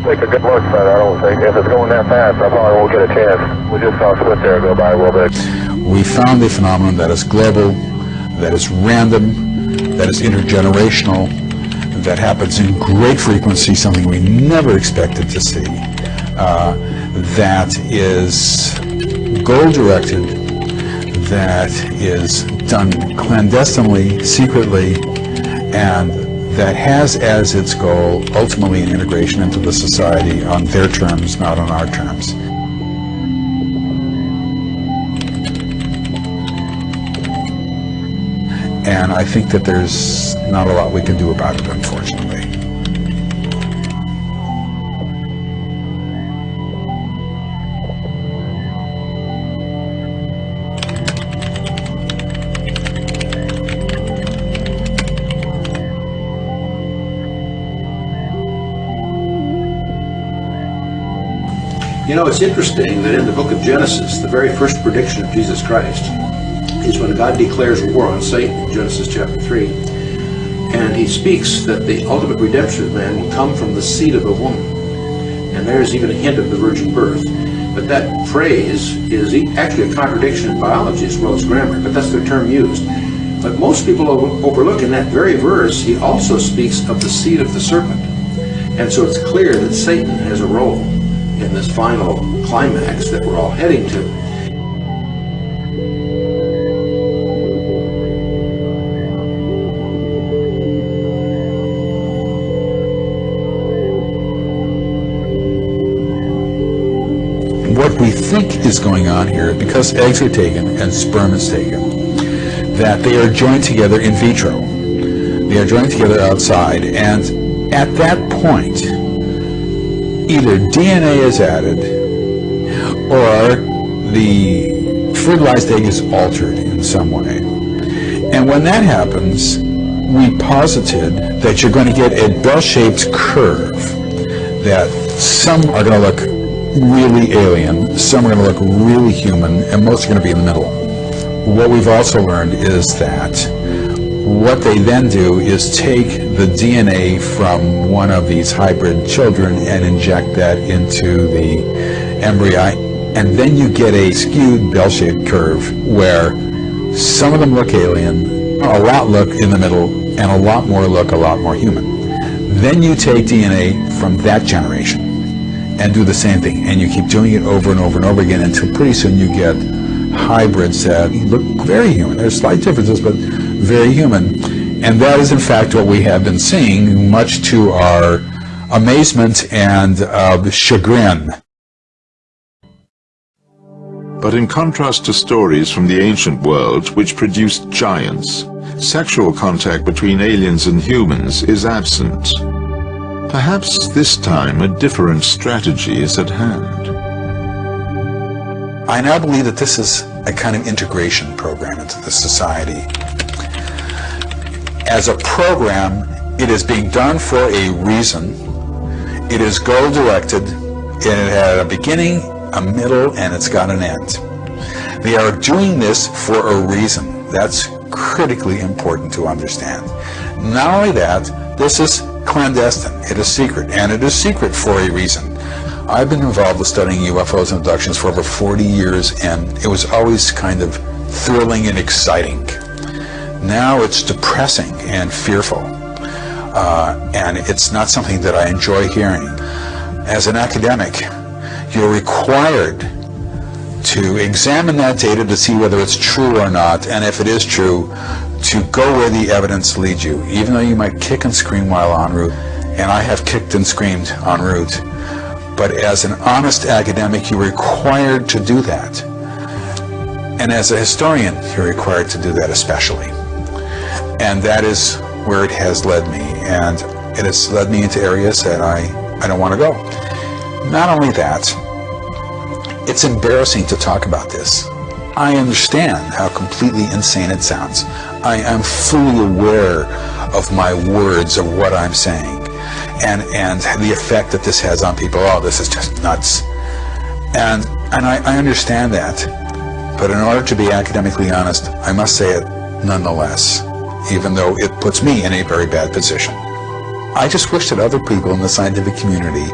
take a good look, but I don't think if it's going that fast, I probably won't get a chance. We just saw a split there go by a little bit. We found a phenomenon that is global, that is random, that is intergenerational, that happens in great frequency, something we never expected to see, that is goal-directed, that is done clandestinely, secretly, and that has as its goal ultimately an integration into the society on their terms, not on our terms. And I think that there's not a lot we can do about it, unfortunately. You know, it's interesting that in the book of Genesis, the very first prediction of Jesus Christ is when God declares war on Satan in Genesis chapter 3. And he speaks that the ultimate redemption of man will come from the seed of a woman. And there's even a hint of the virgin birth. But that phrase is actually a contradiction in biology as well as grammar, but that's the term used. But most people overlook in that very verse, he also speaks of the seed of the serpent. And so it's clear that Satan has a role in this final climax that we're all heading to. What we think is going on here, because eggs are taken and sperm is taken, that they are joined together in vitro. They are joined together outside, and at that point, either DNA is added or the fertilized egg is altered in some way. And when that happens, we posited that you're going to get a bell-shaped curve, that some are going to look really alien, some are going to look really human, and most are going to be in the middle. What we've also learned is that what they then do is take the DNA from one of these hybrid children and inject that into the embryo, and then you get a skewed bell-shaped curve where some of them look alien, a lot look in the middle, and a lot more look a lot more human. Then you take DNA from that generation and do the same thing, and you keep doing it over and over and over again until pretty soon you get hybrids that look very human. There's slight differences, but very human. And that is in fact what we have been seeing, much to our amazement and chagrin. But in contrast to stories from the ancient world which produced giants, sexual contact between aliens and humans is absent. Perhaps this time a different strategy is at hand. I now believe that this is a kind of integration program into the society. As a program, it is being done for a reason. It is goal-directed. It had a beginning, a middle, and it's got an end. They are doing this for a reason. That's critically important to understand. Not only that, this is clandestine. It is secret, and it is secret for a reason. I've been involved with studying UFOs and abductions for over 40 years, and it was always kind of thrilling and exciting. Now it's depressing and fearful, and it's not something that I enjoy hearing. As an academic, you're required to examine that data to see whether it's true or not, and if it is true, to go where the evidence leads you, even though you might kick and scream while en route, and I have kicked and screamed en route. But as an honest academic, you're required to do that. And as a historian, you're required to do that especially. And that is where it has led me. And it has led me into areas that I don't want to go. Not only that, it's embarrassing to talk about this. I understand how completely insane it sounds. I am fully aware of my words, of what I'm saying, and the effect that this has on people. Oh, this is just nuts. And I understand that. But in order to be academically honest, I must say it nonetheless, even though it puts me in a very bad position. I just wish that other people in the scientific community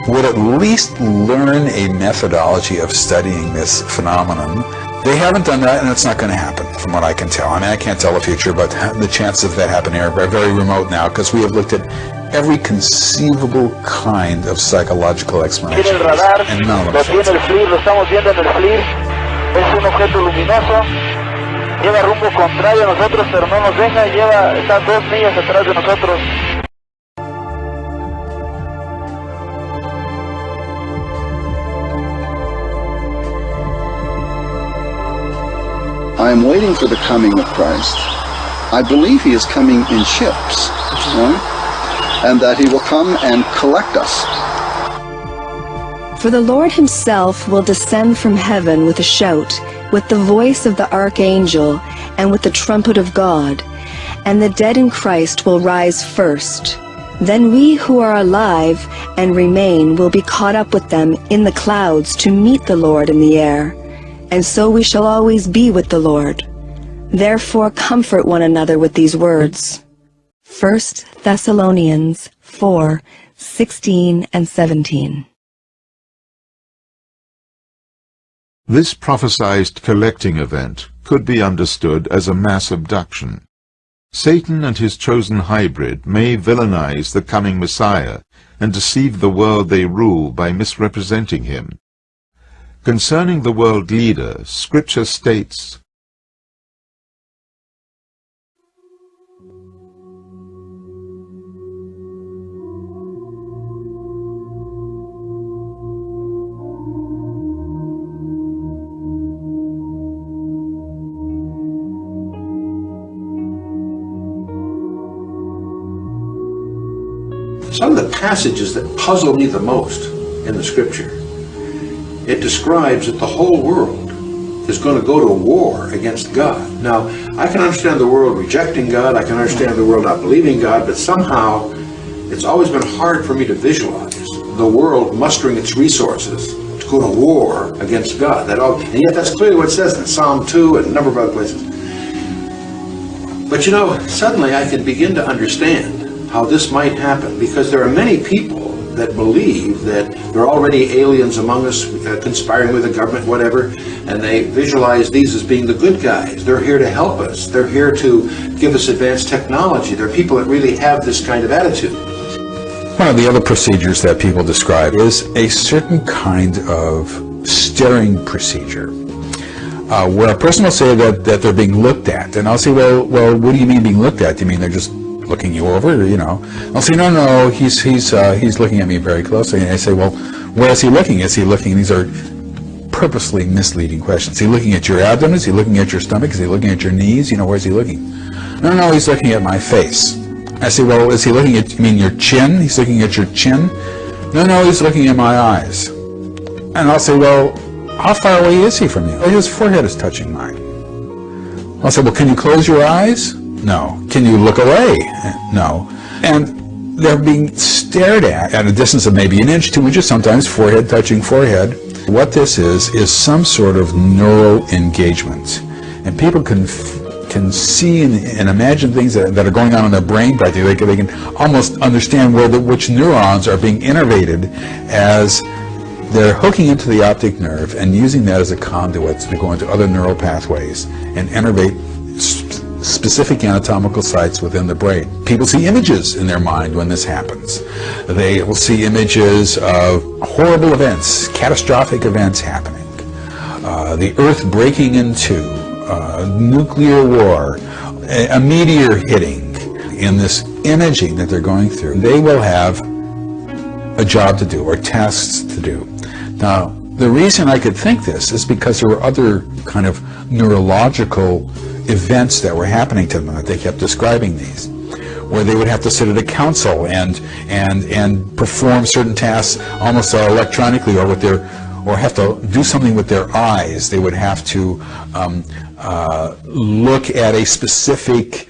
would at least learn a methodology of studying this phenomenon. They haven't done that, and it's not going to happen, from what I can tell. I mean, I can't tell the future, but the chances of that happening are very remote now, because we have looked at every conceivable kind of psychological explanation, and none of them fit. Lo estamos viendo en el FLIR. Es un objeto luminoso. Lleva rumbo contrario a nosotros, pero no nos deja. Está 2 millas atrás de nosotros. I am waiting for the coming of Christ. I believe he is coming in ships, and that he will come and collect us. For the Lord himself will descend from heaven with a shout, with the voice of the archangel, and with the trumpet of God, and the dead in Christ will rise first. Then we who are alive and remain will be caught up with them in the clouds to meet the Lord in the air, and so we shall always be with the Lord. Therefore comfort one another with these words. 1 Thessalonians 4:16 and 17. This prophesied collecting event could be understood as a mass abduction. Satan and his chosen hybrid may villainize the coming Messiah and deceive the world they rule by misrepresenting him. Concerning the world leader, Scripture states, Some of the passages that puzzle me the most in the Scripture, it describes that the whole world is going to go to war against God. Now, I can understand the world rejecting God, I can understand the world not believing God, but somehow it's always been hard for me to visualize the world mustering its resources to go to war against God. And yet that's clearly what it says in Psalm 2 and a number of other places. But you know, suddenly I can begin to understand how this might happen, because there are many people that believe that there are already aliens among us conspiring with the government, whatever, and they visualize these as being the good guys. They're here to help us. They're here to give us advanced technology. There are people that really have this kind of attitude. One of the other procedures that people describe is a certain kind of staring procedure, where a person will say that they're being looked at, and I'll say, well, what do you mean being looked at? Do you mean they're just looking you over, you know? I'll say, no, he's looking at me very closely. And I say, well, where is he looking? Is he looking? These are purposely misleading questions. Is he looking at your abdomen? Is he looking at your stomach? Is he looking at your knees? You know, where's he looking? No, he's looking at my face. I say, well, is he looking at, you mean your chin? He's looking at your chin? No, he's looking at my eyes. And I'll say, well, how far away is he from you? Oh, his forehead is touching mine. I'll say, well, can you close your eyes? No. Can you look away? No. And they're being stared at a distance of maybe an inch, 2 inches, sometimes forehead touching forehead. What this is some sort of neural engagement. And people can see and imagine things that are going on in their brain practically. They can almost understand which neurons are being innervated as they're hooking into the optic nerve and using that as a conduit to go into other neural pathways and innervate specific anatomical sites within the brain. People see images in their mind when this happens. They will see images of horrible events, catastrophic events happening, the earth breaking into, nuclear war, a meteor hitting. In this imaging that they're going through, they will have a job to do or tasks to do. Now, the reason I could think this is because there were other kind of neurological events that were happening to them that they kept describing these, where they would have to sit at a council and perform certain tasks almost electronically, or have to do something with their eyes. They would have to look at a specific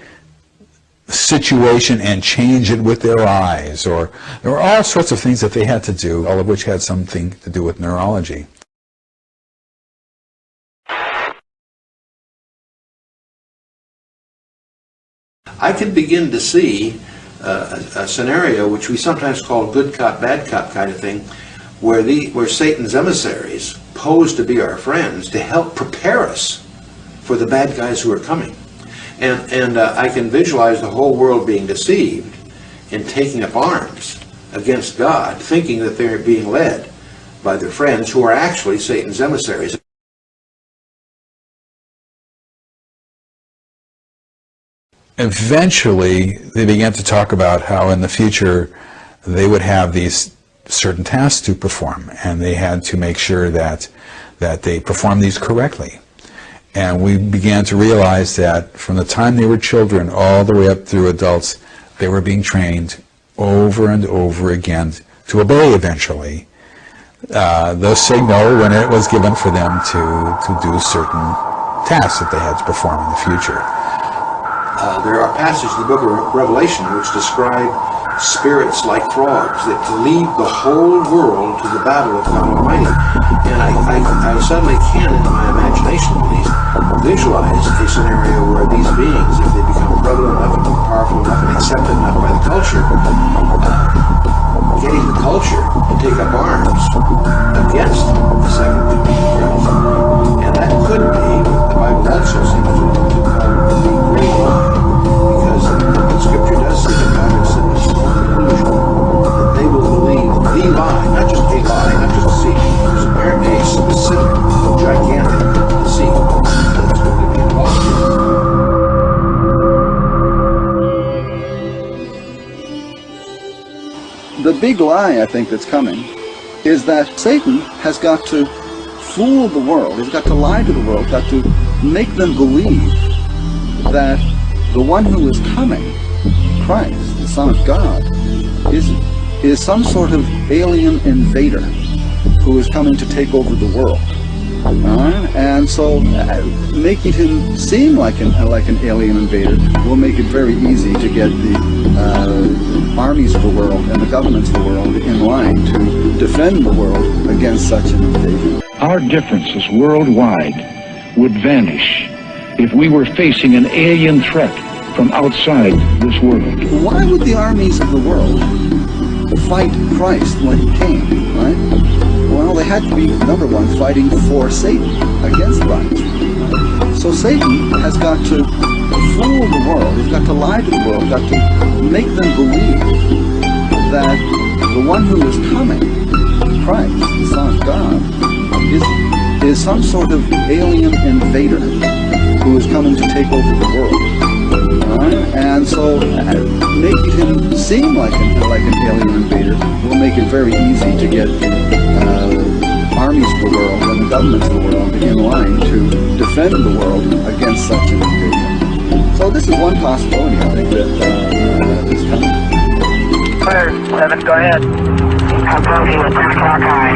situation and change it with their eyes, or there were all sorts of things that they had to do, all of which had something to do with neurology. I can begin to see a scenario which we sometimes call good cop, bad cop kind of thing, where Satan's emissaries pose to be our friends to help prepare us for the bad guys who are coming. And I can visualize the whole world being deceived and taking up arms against God, thinking that they're being led by their friends who are actually Satan's emissaries. Eventually, they began to talk about how in the future they would have these certain tasks to perform, and they had to make sure that they performed these correctly. And we began to realize that from the time they were children all the way up through adults, they were being trained over and over again to obey eventually the signal when it was given for them to do certain tasks that they had to perform in the future. There are passages in the book of Revelation which describe spirits like frogs that lead the whole world to the battle of God Almighty. And I suddenly can, in my imagination at least, visualize a scenario where these beings, if they become prevalent enough and powerful enough and accepted enough by the culture, getting the culture to take up arms against the second coming of Christ. And that could be what the Bible also seems to call the great lie, because the Scripture does say that God has set this illusion that they will believe the lie, not just a lie, not just a deceit. There's apparently a specific, gigantic deceit that's going to be involved. The big lie, I think, that's coming is that Satan has got to fool the world. He's got to lie to the world, got to make them believe that the one who is coming, Christ, the Son of God, is some sort of alien invader who is coming to take over the world. And so making him seem like an alien invader will make it very easy to get the armies of the world and the governments of the world in line to defend the world against such an invasion. Our differences worldwide would vanish if we were facing an alien threat from outside this world. Why would the armies of the world fight Christ when he came, right? Well, they had to be, number one, fighting for Satan against Christ. So Satan has got to fool the world, he's got to lie to the world, got to make them believe that the one who is coming, Christ, the Son of God, is some sort of alien invader who is coming to take over the world. And so making him seem like an alien invader will make it very easy to get armies of the world and the governments of the world in line to defend the world against such an invasion. So this is one possibility, I think, that is coming. Clear, 7, go ahead. Approaching with 10 o'clock high.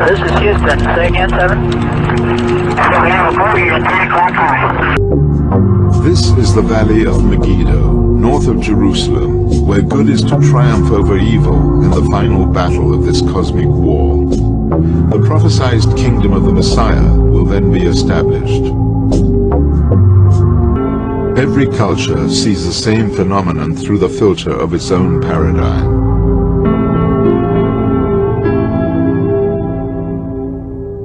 This is Houston, say again, 7. So we have approaching at 10 o'clock high. This is the Valley of Megiddo, north of Jerusalem, where good is to triumph over evil in the final battle of this cosmic war. The prophesied kingdom of the Messiah will then be established. Every culture sees the same phenomenon through the filter of its own paradigm.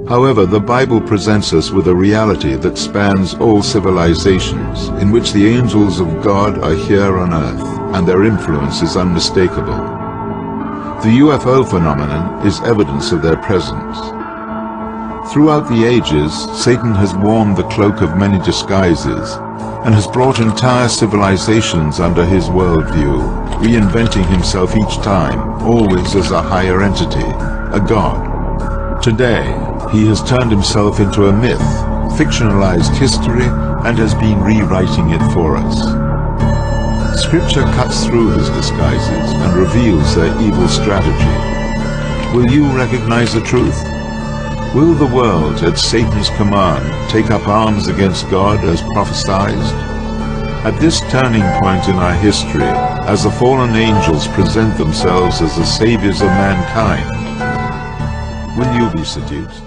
However, the Bible presents us with a reality that spans all civilizations, in which the angels of God are here on earth, and their influence is unmistakable. The UFO phenomenon is evidence of their presence. Throughout the ages, Satan has worn the cloak of many disguises, and has brought entire civilizations under his worldview, reinventing himself each time, always as a higher entity, a god. Today, he has turned himself into a myth, fictionalized history, and has been rewriting it for us. Scripture cuts through his disguises and reveals their evil strategy. Will you recognize the truth? Will the world, at Satan's command, take up arms against God as prophesied? At this turning point in our history, as the fallen angels present themselves as the saviors of mankind, will you be seduced?